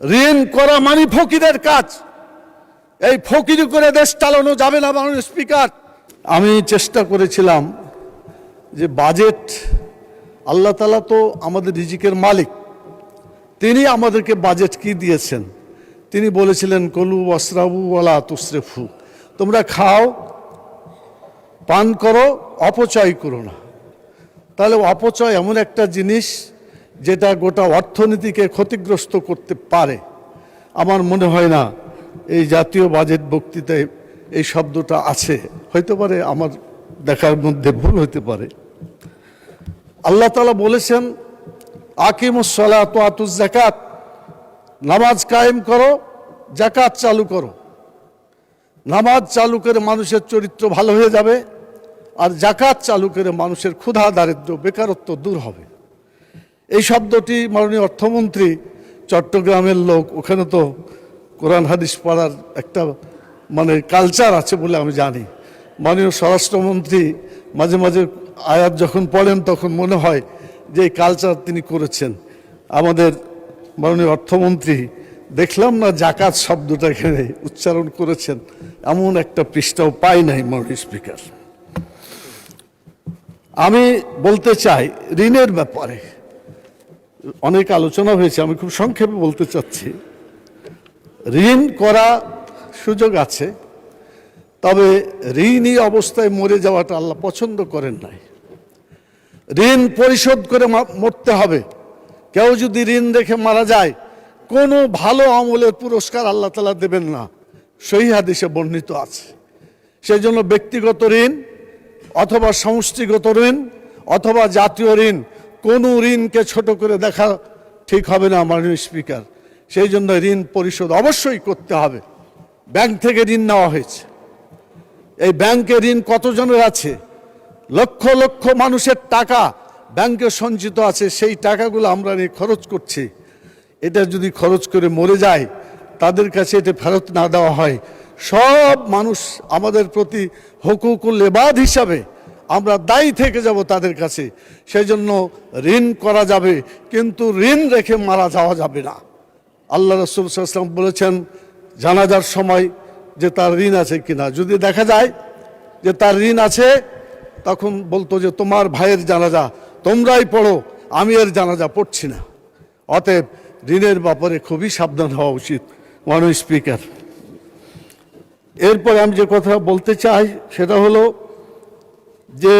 ঋণ করা মানে ফকিরের কাজ। এই ফকিরি করে দেশ চালানো যাবে না। মাননীয় স্পিকার, আমি চেষ্টা করেছিলাম যে বাজেট, আল্লাহ তাআলা তো আমাদের রিজিকের মালিক, তিনি আমাদেরকে বাজেট কি দিয়েছেন? তিনি বলেছিলেন কলু ওয়াসরাবু ওয়ালা তুসরিফু, তোমরা খাও পান করো, অপচয় করো না। তাহলে অপচয় এমন একটা জিনিস যেটা গোটা অর্থনীতিকে ক্ষতিগ্রস্ত করতে পারে। আমার মনে হয় না এই জাতীয় বাজেট বক্তৃতায় এই শব্দটা আছে, হইতে পারে আমার দেখার মধ্যে ভুল হতে পারে। আল্লাহ তাআলা বলেছেন আকিমুস সালাত ওয়া আতুজ যাকাত, নামাজ কায়েম করো, যাকাত চালু করো। নামাজ চালু করে মানুষের চরিত্র ভালো হয়ে যাবে, আর যাকাত চালু করে মানুষের ক্ষুধা দারিদ্র্য বেকারত্ব দূর হবে। এই শব্দটি মাননীয় অর্থমন্ত্রী চট্টগ্রামের লোক, ওখানে তো কোরআন হাদিস পড়ার একটা কালচার আছে বলে আমি জানি। মাননীয় স্বরাষ্ট্রমন্ত্রী মাঝে মাঝে আয়াত যখন পড়েন তখন মনে হয় যে এই কালচার তিনি করেছেন। আমাদের মাননীয় অর্থমন্ত্রী দেখলাম না জাকাত শব্দটা এখানে উচ্চারণ করেছেন, এমন একটা পৃষ্ঠাও পাই নাই মাননীয় স্পিকার। আমি বলতে চাই ঋণের ব্যাপারে অনেক আলোচনা হয়েছে, আমি খুব সংক্ষেপে বলতে চাচ্ছি। ঋণ করা সুযোগ আছে, তবে ঋণী অবস্থায় মরে যাওয়াটা আল্লাহ পছন্দ করেন নাই। ঋণ পরিশোধ করে মরতে হবে। কেউ যদি ঋণ রেখে মারা যায়, কোনো ভালো আমলের পুরস্কার আল্লাহ তাআলা দেবেন না, সহিহ হাদিসে বর্ণিত আছে। সেই জন্য ব্যক্তিগত ঋণ অথবা সমষ্টিগত ঋণ অথবা জাতীয় ঋণ, কোনো ঋণকে ছোট করে দেখা ঠিক হবে না মাননীয় স্পিকার। সেই জন্য ঋণ পরিশোধ অবশ্যই করতে হবে। ব্যাংক থেকে ঋণ নেওয়া হয়েছে, এই ব্যাংকে ঋণ কতজনের আছে? লক্ষ লক্ষ মানুষের টাকা ব্যাংকে সঞ্চিত আছে, সেই টাকাগুলো আমরা নিয়ে খরচ করছি। এটা যদি খরচ করে মরে যায়, তাদের কাছে এটা ফেরত না দেওয়া হয়, সব মানুষ আমাদের প্রতি হুকুকুল ইবাদ হিসাবে আমরা দায়ী থেকে যাব তাদের কাছে। সেই জন্য ঋণ করা যাবে, কিন্তু ঋণ রেখে মারা যাওয়া যাবে না। আল্লাহ রাসূল সাল্লাল্লাহু আলাইহি ওয়াসাল্লাম বলেছেন জানাজার সময় যে তার ঋণ আছে কিনা, যদি দেখা যায় যে তার ঋণ আছে, তখন বলতো যে তোমার ভাইয়ের জানাজা তোমরাই পড়ো, আমি এর জানাজা পড়ছি না। অতএব ঋণের ব্যাপারে খুবই সাবধান হওয়া উচিত মাননীয় স্পিকার। এরপরে আমি যে কথা বলতে চাই সেটা হলো যে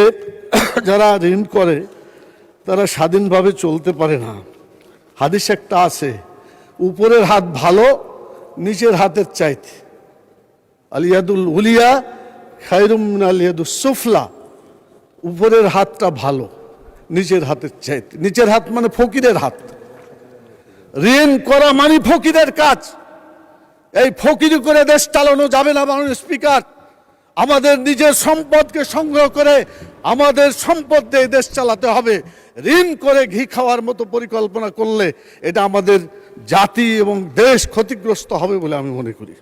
যারা ঋণ করে তারা স্বাধীনভাবে চলতে পারে না। হাদিস একটা আছে, উপরের হাত ভালো নিচের হাতের চাইতে, আলিয়াদুল উলিয়া খায়রুম মিন আলিয়াদুস সুফলা, উপরের হাতটা ভালো নিচের হাতের চাইতে। নিচের হাত মানে ফকিরের হাত। ঋণ করা মানে ফকিরের কাজ। এই ফকিরি করে দেশ চালানো যাবে না মাননীয় স্পিকার। আমাদের নিজের সম্পদকে সংগ্রহ করে আমাদের সম্পদ দিয়ে দেশ চালাতে হবে। ঋণ করে ঘি খাওয়ার মতো পরিকল্পনা করলে এটা আমাদের জাতি এবং দেশ ক্ষতিগ্রস্ত হবে বলে আমি মনে করি।